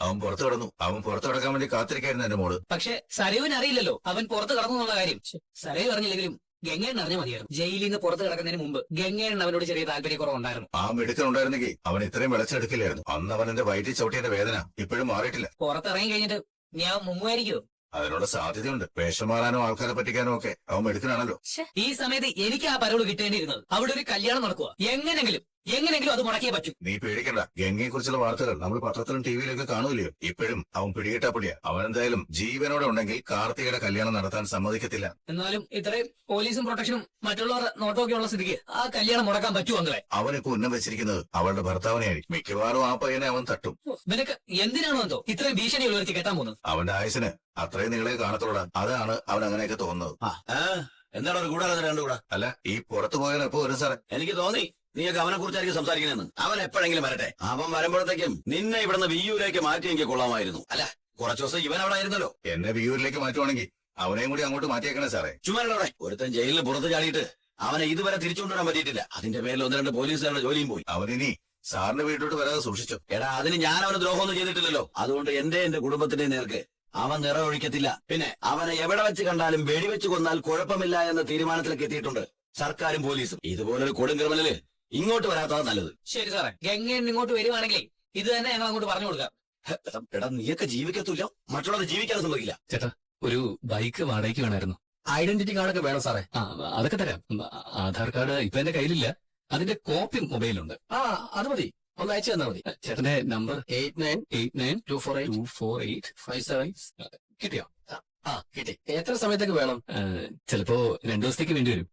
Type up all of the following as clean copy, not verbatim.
അവൻ പുറത്തു കടന്നു. അവൻ പുറത്തു കടക്കാൻ വേണ്ടി കാത്തിരിക്കായിരുന്നു എന്റെ മോള്. പക്ഷെ സരയുവിന് അറിയില്ലല്ലോ അവൻ പുറത്ത് കടന്നു എന്നുള്ള കാര്യം. സരയു അറിഞ്ഞില്ലെങ്കിലും ഗംഗേണ്ണ അറിഞ്ഞാൽ മതിയായിരുന്നു. ജയിലിൽ നിന്ന് പുറത്ത് കിടക്കുന്നതിന് മുമ്പ് ഗംഗേണ്ണ അവനോട് ചെറിയ താല്പര്യക്കുറവുണ്ടായിരുന്നു. ആ മിടുക്കനുണ്ടായിരുന്നെങ്കിൽ അവൻ ഇത്രയും വിളച്ചെടുക്കില്ലായിരുന്നു. അന്ന് അവൻ എന്റെ വയറ്റിൽ ചവിട്ടിയതിന്റെ വേദന ഇപ്പോഴും മാറിയിട്ടില്ല. പുറത്തിറങ്ങി കഴിഞ്ഞിട്ട് ഞാൻ മുങ്ങുമായിരിക്കുമോ? അതിനുള്ള സാധ്യതയുണ്ട്. വേഷം മാറാനോ ആൾക്കാരെ പറ്റിക്കാനോ ഒക്കെ അവൻ മിടുക്കനാണല്ലോ. ഈ സമയത്ത് എനിക്ക് ആ പരോള് കിട്ടേണ്ടിയിരുന്നത്. അവിടെ ഒരു കല്യാണം നടക്കുക. എങ്ങനെങ്കിലും അത് മുടക്കിയേ പറ്റൂ. നീ പേടിക്കണ്ട. ഗംഗയെ കുറിച്ചുള്ള വാർത്തകൾ നമ്മൾ പത്രത്തിലും ടിവിയിലൊക്കെ കാണൂലയോ? ഇപ്പോഴും അവൻ പിടികിട്ടാപ്പൊടിയാ. അവൻ എന്തായാലും ജീവനോടെ ഉണ്ടെങ്കിൽ കാർത്തികയുടെ കല്യാണം നടത്താൻ സമ്മതിക്കത്തില്ല. എന്നാലും ഇത്രയും പോലീസും പ്രൊട്ടക്ഷനും മറ്റുള്ളവർ നോട്ടമൊക്കെ ഉള്ള സ്ഥിതിക്ക് ആ കല്യാണം മുടക്കാൻ പറ്റുമോ അങ്ങളെ? അവനിപ്പോ ഉന്നം വെച്ചിരിക്കുന്നത് അവളുടെ ഭർത്താവിനെയായിരിക്കും. മിക്കവാറും ആ പയ്യനെ അവൻ തട്ടും. നിനക്ക് എന്തിനാണോ എന്തോ ഇത്രയും ഭീഷണിയുള്ളവർക്ക് കെട്ടാൻ പോകുന്നത്? അവന്റെ ആയുസിന് അത്രയും നീളെ കാണത്തോളാം. അതാണ് അവൻ അങ്ങനെയൊക്കെ തോന്നുന്നത്. എന്താണ് ഒരു കൂടാതെ രണ്ടുകൂടാ? അല്ല, ഈ പുറത്തു പോയാൽ എപ്പോ വരും സാറേ? എനിക്ക് തോന്നി നീയൊക്കെ അവനെ കുറിച്ചായിരിക്കും സംസാരിക്കുന്നതെന്ന്. അവൻ എപ്പോഴെങ്കിലും വരട്ടെ. അവൻ വരുമ്പോഴത്തേക്കും നിന്നെ ഇവിടുന്ന് വിയ്യൂരേക്ക് മാറ്റിയെങ്കിൽ കൊള്ളാമായിരുന്നു. അല്ല, കുറച്ചു ദിവസം ഇവൻ അവിടെ ആയിരുന്നല്ലോ. എന്നെ വിയൂരിലേക്ക് മാറ്റുവാണെങ്കിൽ അവനെയും കൂടി അങ്ങോട്ട് മാറ്റിയേക്കണേ സാറേ. ചുമ്മാടെ ഒരുത്തൻ ജയിലിന് പുറത്ത് ചാടിയിട്ട് അവനെ ഇതുവരെ തിരിച്ചുകൊണ്ടുവരാൻ പറ്റിയിട്ടില്ല. അതിന്റെ പേരിൽ 1-2 പോലീസുകാരുടെ ജോലിയും പോയി. അവനിനി സാറിന്റെ വീട്ടിലോട്ട് വരാതെ സൂക്ഷിച്ചു. എടാ, അതിന് ഞാൻ അവന് ദ്രോഹമൊന്നും ചെയ്തിട്ടില്ലല്ലോ. അതുകൊണ്ട് എന്റെ കുടുംബത്തിന്റെ നേർക്ക് അവൻ നിറവൊഴിക്കത്തില്ല. പിന്നെ അവനെ എവിടെ വെച്ച് കണ്ടാലും വെടിവെച്ച് കൊന്നാൽ കുഴപ്പമില്ല എന്ന തീരുമാനത്തിലേക്ക് എത്തിയിട്ടുണ്ട് സർക്കാരും പോലീസും. ഇതുപോലൊരു കൊടും ക്രിമിനല് ഇങ്ങോട്ട് വരാത്തതാണ് നല്ലത്. ശരി സാറേ, ഗംഗൻ ഇങ്ങോട്ട് വരുവാണെങ്കിൽ ഇത് തന്നെ ഞങ്ങൾ അങ്ങോട്ട് പറഞ്ഞു കൊടുക്കാം. എടാ, നീയൊക്കെ ജീവിക്കത്തില്ല, മറ്റുള്ളവർ ജീവിക്കാൻ സമ്മതിക്കില്ല. ചേട്ടാ, ഒരു ബൈക്ക് വാടകയ്ക്ക് വേണമായിരുന്നു. ഐഡന്റിറ്റി കാർഡൊക്കെ വേണം സാറേ. അതൊക്കെ തരാം. ആധാർ കാർഡ് ഇപ്പൊ എന്റെ കയ്യിലില്ല. അതിന്റെ കോപ്പി മൊബൈലുണ്ട്. അത് മതി, ഒന്ന് അയച്ചു തന്നാ മതി. ചേട്ടന്റെ നമ്പർ 8924824857. കിട്ടിയോ? കിട്ടി. എത്ര സമയത്തേക്ക് വേണം? ചിലപ്പോ 2 ദിവസത്തേക്ക് വേണ്ടി വരും.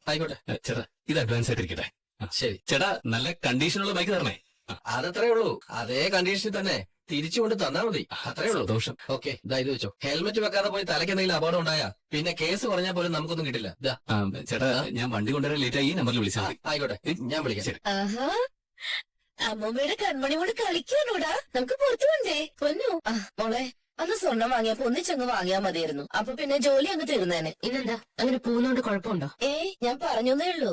ആയിക്കോട്ടെ. ചേട്ടാ, ഇത് അഡ്വാൻസ് ആയിട്ടിരിക്കട്ടെ. ശരി ചേട്ടാ, നല്ല കണ്ടീഷനുള്ള ബൈക്ക് തരണേ. അതത്രേ ഉള്ളൂ. അതേ കണ്ടീഷനിൽ തന്നെ തിരിച്ചുകൊണ്ട് തന്നാ മതി. അത്രേ ഉള്ളൂ. സന്തോഷം. ഓക്കെ, ഇത് വെച്ചോ. ഹെൽമെറ്റ് വെക്കാതെ പോയി തലയ്ക്ക് എന്തെങ്കിലും അപകടം ഉണ്ടായാ പിന്നെ കേസ് പറഞ്ഞാൽ പോലും നമുക്കൊന്നും കിട്ടില്ല. ചേട്ടാ, ഞാൻ വണ്ടി കൊണ്ടുവരാൻ ലേറ്റ് ആയി. ഈ നമ്പറിൽ വിളിച്ചാൽ മതി. ആയിക്കോട്ടെ, ഞാൻ വിളിക്കാം. ശരി. ആഹാ, അമ്മൂമ്മയുടെ കൺമണി കൊണ്ട് കളിക്കാനോടാ. നമുക്ക് പുറത്തു പോണ്ടേ പൊന്നു? മോളെ, അന്ന് സ്വർണം വാങ്ങിയപ്പോ ഒന്നിച്ചങ്ങ് വാങ്ങിയാ മതിയായിരുന്നു. അപ്പൊ പിന്നെ ജോലി അങ്ങ് തീർന്നേനെ. ഇന്നെന്താ അങ്ങനെ പോകുന്നോണ്ട് കുഴപ്പമുണ്ടോ? ഞാൻ പറഞ്ഞേ ഉള്ളൂ.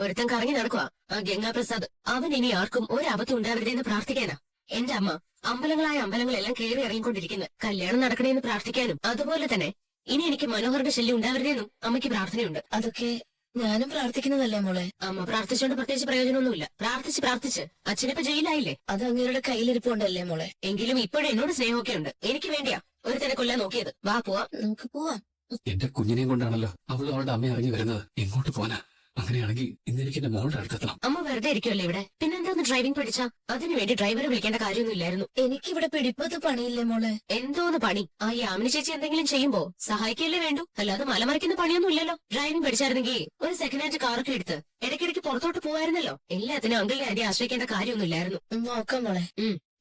ഒരുത്തൻ കറങ്ങി നടക്കുവാ, ആ ഗംഗാപ്രസാദ്. അവൻ ഇനി ആർക്കും ഒരബദ്ധം ഉണ്ടാവരുതെന്ന് പ്രാർത്ഥിക്കാനാ. എന്റെ അമ്മ അമ്പലങ്ങളെല്ലാം കയറി ഇറങ്ങിക്കൊണ്ടിരിക്കുന്നു. കല്യാണം നടക്കണേന്ന് പ്രാർത്ഥിക്കാനും അതുപോലെ തന്നെ ഇനി എനിക്ക് മനോഹരുടെ ശല്യം ഉണ്ടാവരുതെന്നും അമ്മയ്ക്ക് പ്രാർത്ഥനയുണ്ട്. അതൊക്കെ ഞാനും പ്രാർത്ഥിക്കുന്നതല്ലേ മോളെ. അമ്മ പ്രാർത്ഥിച്ചുകൊണ്ട് പ്രത്യേകിച്ച് പ്രയോജനമൊന്നുമില്ല. പ്രാർത്ഥിച്ച് അച്ഛനിപ്പോ ജയിലായില്ലേ? അത് അങ്ങേരുടെ കയ്യിലിരിപ്പുണ്ടല്ലേ മോളെ. എങ്കിലും ഇപ്പോഴും എന്നോട് സ്നേഹമൊക്കെ ഉണ്ട്. എനിക്ക് വേണ്ടിയാ ഒരുത്തനെ കൊല്ലാൻ നോക്കിയത്. വാ പോവാം, നമുക്ക് പോവാം. എന്റെ കുഞ്ഞിനെയും കൊണ്ടാണല്ലോ അവളുടെ അമ്മ ഇറങ്ങി വരുന്നത്. എങ്ങോട്ട് പോനാ? അങ്ങനെയാണെങ്കിൽ ഇന്നെനിക്ക് എന്റെ മോളുടെ അടുത്തെത്തണം. അമ്മ വെറുതെ ഇരിക്കുമല്ലേ ഇവിടെ? പിന്നെന്താന്ന് ഡ്രൈവിംഗ് പഠിച്ചാ? അതിനുവേണ്ടി ഡ്രൈവറെ വിളിക്കേണ്ട കാര്യമൊന്നും ഇല്ലായിരുന്നു. എനിക്കിവിടെ പിടിപ്പത്ത് പണിയില്ലേ മോളെ. എന്തോന്ന് പണി? ആ യാമിനി ചേച്ചി എന്തെങ്കിലും ചെയ്യുമ്പോ സഹായിക്കല്ലേ വേണ്ടു, അല്ലാതെ മലമറിക്കുന്ന പണിയൊന്നും ഇല്ലല്ലോ. ഡ്രൈവിംഗ് പഠിച്ചായിരുന്നെങ്കിൽ ഒരു സെക്കൻഡ് ഹാൻഡ് കാറൊക്കെ എടുത്ത് ഇടയ്ക്കിടയ്ക്ക് പുറത്തോട്ട് പോവായിരുന്നല്ലോ. എല്ലാത്തിനും അങ്കിളിനെ ആരെയും ആശ്രയിക്കേണ്ട കാര്യമൊന്നും ഇല്ലായിരുന്നു. നോക്കാം മോളെ.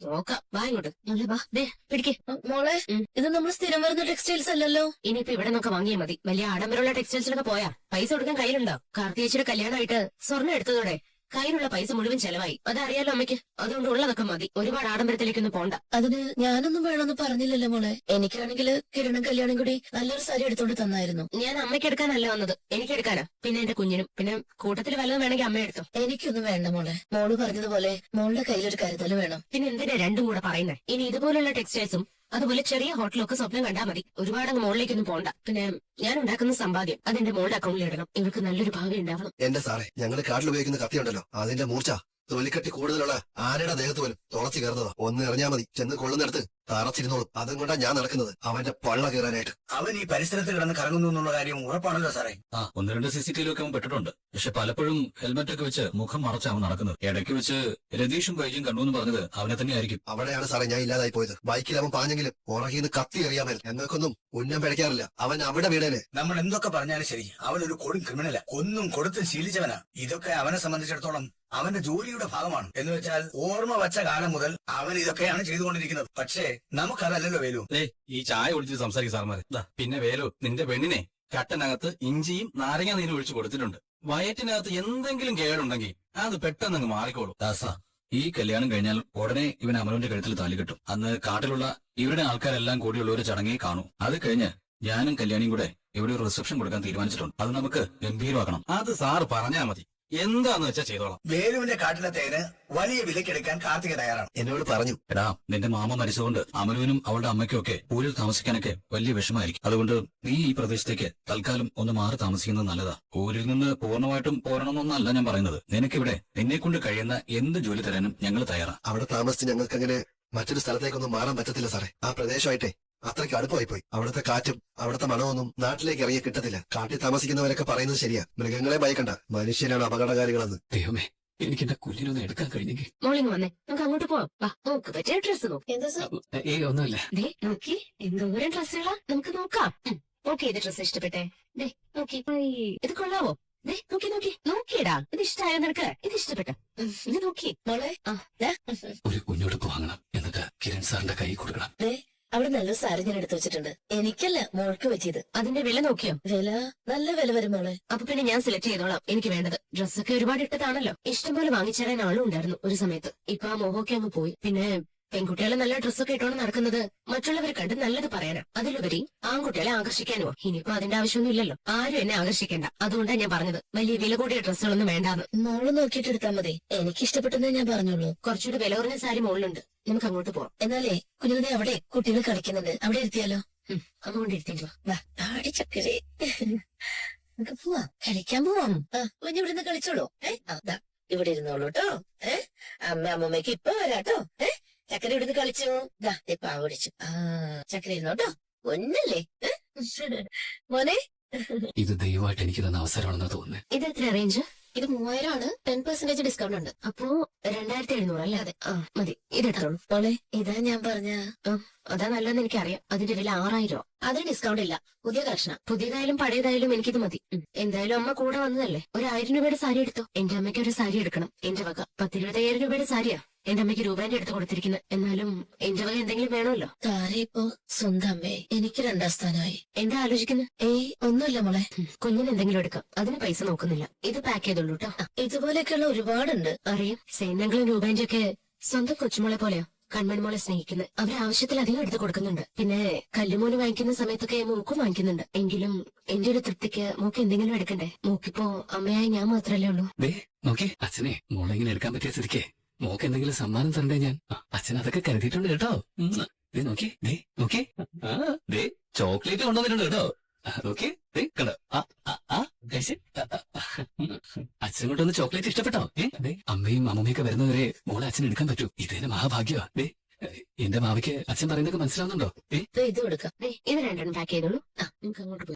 നോക്കാം, വാ ഇങ്ങോട്ട്. വാ, ദേ പിടിക്കേ. മോളെ, ഇത് നമ്മൾ സ്ഥിരം വരുന്ന ടെക്സ്റ്റൈൽസ് അല്ലല്ലോ. ഇനിയിപ്പോ ഇവിടെ നോക്കാം വാങ്ങിയാൽ മതി. വലിയ ആഡംബരമുള്ള ടെക്സ്റ്റൈൽസിലൊക്കെ പോയാ പൈസ കൊടുക്കാൻ കയ്യിലുണ്ടോ? കാർത്തിയേച്ചിയുടെ കല്യാണമായിട്ട് സ്വർണ്ണം എടുത്തതോടെ കയ്യിലുള്ള പൈസ മുഴുവൻ ചെലവായി. അതറിയാലോ അമ്മയ്ക്ക്. അതുകൊണ്ട് ഉള്ളതൊക്കെ മതി. ഒരുപാട് ആഡംബരത്തിലേക്കൊന്നും പോണ്ട. അതിന് ഞാനൊന്നും വേണമെന്ന് പറഞ്ഞില്ലല്ലോ മോളെ. എനിക്കാണെങ്കിൽ കിരണം കല്യാണം കൂടി നല്ലൊരു സാരി എടുത്തോണ്ട് തന്നായിരുന്നു. ഞാൻ അമ്മയ്ക്ക് എടുക്കാനല്ല വന്നത്, എനിക്കെടുക്കാനാ. പിന്നെ എന്റെ കുഞ്ഞിനും. പിന്നെ കൂട്ടത്തിൽ വല്ലതും വേണമെങ്കിൽ അമ്മ എടുത്തോ. എനിക്കൊന്നും വേണ്ട മോളെ. മോള് പറഞ്ഞതുപോലെ മോളുടെ കയ്യിലൊരു കരുതല് വേണം. പിന്നെ എന്തിനാ രണ്ടും കൂടെ പറയുന്നത്? ഇനി ഇതുപോലുള്ള ടെക്സ്റ്റൈൽസും അതുപോലെ ചെറിയ ഹോട്ടലൊക്കെ സ്വപ്നം കണ്ടാൽ മതി. ഒരുപാട് അങ്ങ് മുകളിലേക്കൊന്നും പോണ്ട. പിന്നെ ഞാൻ ഉണ്ടാക്കുന്ന സമ്പാദ്യം അതെന്റെ മോളുടെ അക്കൗണ്ടിൽ ഇടണം. ഇവൾക്ക് നല്ലൊരു ഭാവി ഉണ്ടാവണം. എന്റെ സാറേ, ഞങ്ങള് കാട്ടിൽ ഉപയോഗിക്കുന്ന കത്തിയുണ്ടല്ലോ, അതിന്റെ മൂർച്ച തൊലിക്കട്ടി കൂടുതലുള്ള ആനയുടെ ദേഹത്ത് പോലും തുളച്ചു കയറുന്നതാ. ഒന്ന് എറിഞ്ഞാ മതി, ചെന്ന് കൊള്ളുന്നിടത്ത് തറച്ചിരുന്നോളും. അതും കൊണ്ടാ ഞാൻ നടക്കുന്നത്, അവന്റെ പള്ള കയറാനായിട്ട്. അവൻ ഈ പരിസരത്ത് കിടന്ന് കറങ്ങുന്നു എന്നുള്ള കാര്യം ഉറപ്പാണല്ലോ സാറേ. 1-2 CCTV ഒക്കെ അവൻ പെട്ടിട്ടുണ്ട്. പക്ഷെ പലപ്പോഴും ഹെൽമെറ്റ് ഒക്കെ വെച്ച് മുഖം മറച്ച് അവൻ നടക്കുന്നത്. ഇടയ്ക്ക് വെച്ച് രതീഷും ബൈജും കണ്ടു എന്ന് പറഞ്ഞത് അവനെ തന്നെ ആയിരിക്കും. അവിടെയാണ് സാറേ ഞാൻ ഇല്ലാതായി പോയത്. ബൈക്കിൽ അവൻ പാഞ്ഞെങ്കിലും പുറകിന്ന് കത്തി എറിയാമായിരുന്നു. ഞങ്ങൾക്കൊന്നും ഉന്നം പിഴയ്ക്കാറില്ല. അവൻ അവിടെ വീണേനെ. നമ്മൾ എന്തൊക്കെ പറഞ്ഞാലും ശരി, അവനൊരു കൊടും ക്രിമിനലാ. കൊന്നും കൊടുത്തും ശീലിച്ചവനാ. ഇതൊക്കെ അവനെ സംബന്ധിച്ചിടത്തോളം അവന്റെ ജോലിയുടെ ഭാഗമാണ്. എന്ന് വെച്ചാൽ ഓർമ്മ വച്ച കാലം മുതൽ അവൻ ഇതൊക്കെയാണ് ചെയ്തുകൊണ്ടിരിക്കുന്നത്. പക്ഷേ നമുക്കതല്ലല്ലോ വേലു. ഈ ചായ ഒഴിച്ച് സംസാരിക്കും സാർമാരെ. പിന്നെ വേലു, നിന്റെ പെണ്ണിനെ കട്ടനകത്ത് ഇഞ്ചിയും നാരങ്ങ നീരും ഒഴിച്ചു കൊടുത്തിട്ടുണ്ട്. വയറ്റിനകത്ത് എന്തെങ്കിലും കേടുണ്ടെങ്കിൽ അത് പെട്ടെന്ന് അങ്ങ് മാറിക്കോളൂ. ദാസ, ഈ കല്യാണം കഴിഞ്ഞാൽ ഉടനെ ഇവൻ അമലുവിന്റെ കഴുത്തിൽ താലി കെട്ടും. അന്ന് കാട്ടിലുള്ള ഇവരുടെ ആൾക്കാരെല്ലാം കൂടിയുള്ള ഒരു ചടങ്ങേ കാണൂ. അത് കഴിഞ്ഞ് ഞാനും കല്യാണിയും കൂടെ ഇവിടെ ഒരു റിസപ്ഷൻ കൊടുക്കാൻ തീരുമാനിച്ചിട്ടുണ്ട്. അത് നമുക്ക് ഗംഭീരമാക്കണം. അത് സാറ് പറഞ്ഞാ മതി. എന്താന്ന് വെച്ചാ ചെയ്തോളാം. വേലുവിന്റെ കാട്ടിലെ തേന് വലിയ വിലക്കെടുക്കാൻ കാർത്തിക തയ്യാറാണ്. എന്നോട് പറഞ്ഞു. എടാ, നിന്റെ മാമ മരിച്ചതുകൊണ്ട് അമലുവിനും അവളുടെ അമ്മയ്ക്കും ഒക്കെ ഊരിൽ താമസിക്കാനൊക്കെ വലിയ വിഷമായിരിക്കും. അതുകൊണ്ട് നീ ഈ പ്രദേശത്തേക്ക് തൽക്കാലം ഒന്ന് മാറി താമസിക്കുന്നത് നല്ലതാ. ഊരിൽ നിന്ന് പൂർണ്ണമായിട്ടും പോരണമെന്നല്ല ഞാൻ പറയുന്നത്. നിനക്കിവിടെ നിന്നെ കൊണ്ട് കഴിയുന്ന എന്ത് ജോലി തരാനും ഞങ്ങൾ തയ്യാറാ. അവിടെ താമസിച്ച് ഞങ്ങൾക്ക് അങ്ങനെ മറ്റൊരു സ്ഥലത്തേക്കൊന്നും മാറാൻ പറ്റത്തില്ല സാറേ. ആ പ്രദേശമായിട്ടേ അത്രയ്ക്ക് അടുപ്പമായി പോയി. അവിടുത്തെ കാറ്റും അവിടുത്തെ മണമൊന്നും നാട്ടിലേക്ക് ഇറങ്ങി കിട്ടത്തില്ല. കാട്ടിൽ താമസിക്കുന്നവരൊക്കെ പറയുന്നത് ശരിയാ. മൃഗങ്ങളെ ഭയക്കണ്ട, മനുഷ്യരാണ് അപകടകാരികളെന്ന്. ദൈവമേ, എനിക്ക് എന്റെ കുഞ്ഞിനൊന്ന് എടുക്കാൻ കഴിഞ്ഞെങ്കിൽ. മോളിങ് വന്നേ, നമുക്ക് അങ്ങോട്ട് പോവാം. വാ, നോക്ക് പറ്റിയ ഡ്രസ്സ് നോക്ക്. എന്താ സാർ? ഒന്നുമില്ല. ദേ നോക്കി, എന്തോരം ഡ്രസ്സുകളാ, നമുക്ക് നോക്കാം. നോക്കി, ഇത് ഡ്രസ്സ് ഇഷ്ടപ്പെട്ടെ? ദേ നോക്കി, ഇത് കൊള്ളാവോ? ദേ നോക്കി നോക്കി നോക്കിയടാ, ഇത് ഇഷ്ടമായോ നിനക്ക്? ഇത് ഇഷ്ടപ്പെട്ട? ഇത് നോക്കി മോളെ ഒരു കുഞ്ഞുടുപ്പ് വാങ്ങണം, എന്നിട്ട് കിരൺ സാറിന്റെ കൈ കൊടുക്കണം. അവിടെ നല്ലൊരു സാരി ഞാൻ എടുത്തു വെച്ചിട്ടുണ്ട്. എനിക്കല്ല, മോൾക്ക് പറ്റിയത്. അതിന്റെ വില നോക്കിയോ? വില നല്ല വില വരും മോളെ. അപ്പൊ പിന്നെ ഞാൻ സെലക്ട് ചെയ്തോളാം. എനിക്ക് വേണ്ടത് ഡ്രസ്സൊക്കെ ഒരുപാട് ഇട്ടതാണല്ലോ. ഇഷ്ടംപോലെ വാങ്ങിച്ചിടാൻ ആളും ഉണ്ടായിരുന്നു ഒരു സമയത്ത്. ഇപ്പൊ ആ മോഹമൊക്കെ അങ്ങ് പോയി. പിന്നെ പെൺകുട്ടികളെ നല്ല ഡ്രസ്സൊക്കെ ഇട്ടോണ്ട് നടക്കുന്നത് മറ്റുള്ളവരെ കണ്ട് നല്ലത് പറയാനാ. അതിലുപരി ആൺകുട്ടികളെ ആകർഷിക്കാനുമോ. ഇനിയിപ്പോ അതിന്റെ ആവശ്യമൊന്നും ഇല്ലല്ലോ. ആരും എന്നെ ആകർഷിക്കണ്ട. അതുകൊണ്ടാണ് ഞാൻ പറഞ്ഞത് വലിയ വില കൂടിയ ഡ്രസ്സുകളൊന്നും വേണ്ടാന്ന്. മോള് നോക്കിയിട്ട് എടുത്താ മതി. എനിക്ക് ഇഷ്ടപ്പെട്ടെന്നേ ഞാൻ പറഞ്ഞോളൂ. കുറച്ചുകൂടി വില കുറഞ്ഞ സാരി മുകളിലുണ്ട്, നമുക്ക് അങ്ങോട്ട് പോവാം. എന്നാലേ കുഞ്ഞുനദി അവിടെ കുട്ടികൾ കളിക്കുന്നുണ്ട്, അവിടെ ഇരുത്തിയാലോ? അമ്മ കൊണ്ടിരുത്തിട്ട് വാ. വാ, ആടി ചക്കരേ. നമുക്ക് പോവാം, കളിക്കാൻ പോവാം. കുഞ്ഞ് ഇവിടുന്ന് കളിച്ചോളൂ. ദാ ഇവിടെ ഇരുന്നോളൂ കേട്ടോ. അമ്മമ്മയ്ക്ക് ഇപ്പൊ വരാട്ടോ. ചക്കര ഇവിടുന്ന് കളിച്ചു. ദാ പാവ പിടിച്ചു. ചക്കര ഇരുന്നോട്ടോ. ഒന്നല്ലേ മോനെ? ഇത് ദൈവമായിട്ട് എനിക്ക് തന്ന അവസരമാണെന്ന് തോന്നുന്നത്. ഇത് എത്ര റേഞ്ച്? ഇത് 3000 ആണ്. 10% ഡിസ്കൗണ്ട് ഉണ്ട്. അപ്പോ 2700 അല്ലേ? അതെ, മതി. ഇതെടുത്തോളൂ. മോളെ, ഇതാ ഞാൻ പറഞ്ഞ. അതാ നല്ലതെന്ന് എനിക്കറിയാം. അതിന്റെ വില 6000. അതിന് ഡിസ്കൗണ്ട് ഇല്ല. പുതിയ കളക്ഷനാ. പുതിയതായാലും പഴയതായാലും എനിക്കിത് മതി. എന്തായാലും അമ്മ കൂടെ വന്നതല്ലേ. ഒരു 1000 രൂപയുടെ സാരി എടുത്തോ. എന്റെ അമ്മയ്ക്ക് ഒരു സാരി എടുക്കണം. എന്റെ വക 10-25,000 രൂപയുടെ സാരിയാ എന്റെ അമ്മയ്ക്ക് രൂപേന്റെ എടുത്ത് കൊടുത്തിരിക്കുന്നത്. എന്നാലും എന്റെ വക എന്തെങ്കിലും വേണമല്ലോ. താരെ ഇപ്പോ സ്വന്തം അമ്മേ, എനിക്ക് 2ാം സ്ഥാനമായി. എന്താ ആലോചിക്കുന്നത്? ഒന്നുമില്ല മോളെ. കുഞ്ഞിന് എന്തെങ്കിലും എടുക്കാം. അതിന് പൈസ നോക്കുന്നില്ല. ഇത് പാക്ക് ചെയ്തോളൂ കേട്ടോ. ഇതുപോലെയൊക്കെയുള്ള ഒരുപാടുണ്ട്. അറിയാം, സേനങ്ങളും രൂപേന്റെ ഒക്കെ സ്വന്തം കൊച്ചുമോളെ പോലെയോ കൺമണിമോളെ സ്നേഹിക്കുന്നത്. അവരെ ആവശ്യത്തിലധികം എടുത്തു കൊടുക്കുന്നുണ്ട്. പിന്നെ കല്ലുമോന് വാങ്ങിക്കുന്ന സമയത്തൊക്കെ മൂക്കും വാങ്ങിക്കുന്നുണ്ട്. എങ്കിലും എന്റെ ഒരു തൃപ്തിക്ക് മൂക്ക് എന്തെങ്കിലും എടുക്കണ്ടേ. മൂക്കിപ്പോ അമ്മയായി ഞാൻ മാത്രല്ലേ ഉള്ളൂ. നോക്കി, അച്ഛനെ മോളെ ഇങ്ങനെ എടുക്കാൻ പറ്റിയ സ്ഥിതിക്ക് മോക്ക് എന്തെങ്കിലും സമ്മാനം തരണ്ടേ ഞാൻ? അച്ഛൻ അതൊക്കെ കരുതിയിട്ടുണ്ട് കേട്ടോ. നോക്കി, നോക്കി, ചോക്ലേറ്റ് കൊണ്ടുവന്നിട്ടുണ്ട് കേട്ടോ. നോക്കി, കണ്ടോ? അച്ഛൻ കൊണ്ടൊന്ന് ചോക്ലേറ്റ് ഇഷ്ടപ്പെട്ടോ? അമ്മയും അമ്മമ്മയൊക്കെ വരുന്നവരെ മോളെ അച്ഛൻ എടുക്കാൻ പറ്റൂ. ഇതേനെ മഹാഭാഗ്യമാ. എന്റെ മാവയ്ക്ക് അച്ഛൻ പറയുന്നതൊക്കെ മനസ്സിലാവുന്നുണ്ടോ? ഇത് കൊടുക്കാം. ഇത് 2 പാക്ക് ചെയ്തോളൂ. നമുക്ക് അങ്ങോട്ട് പോയി.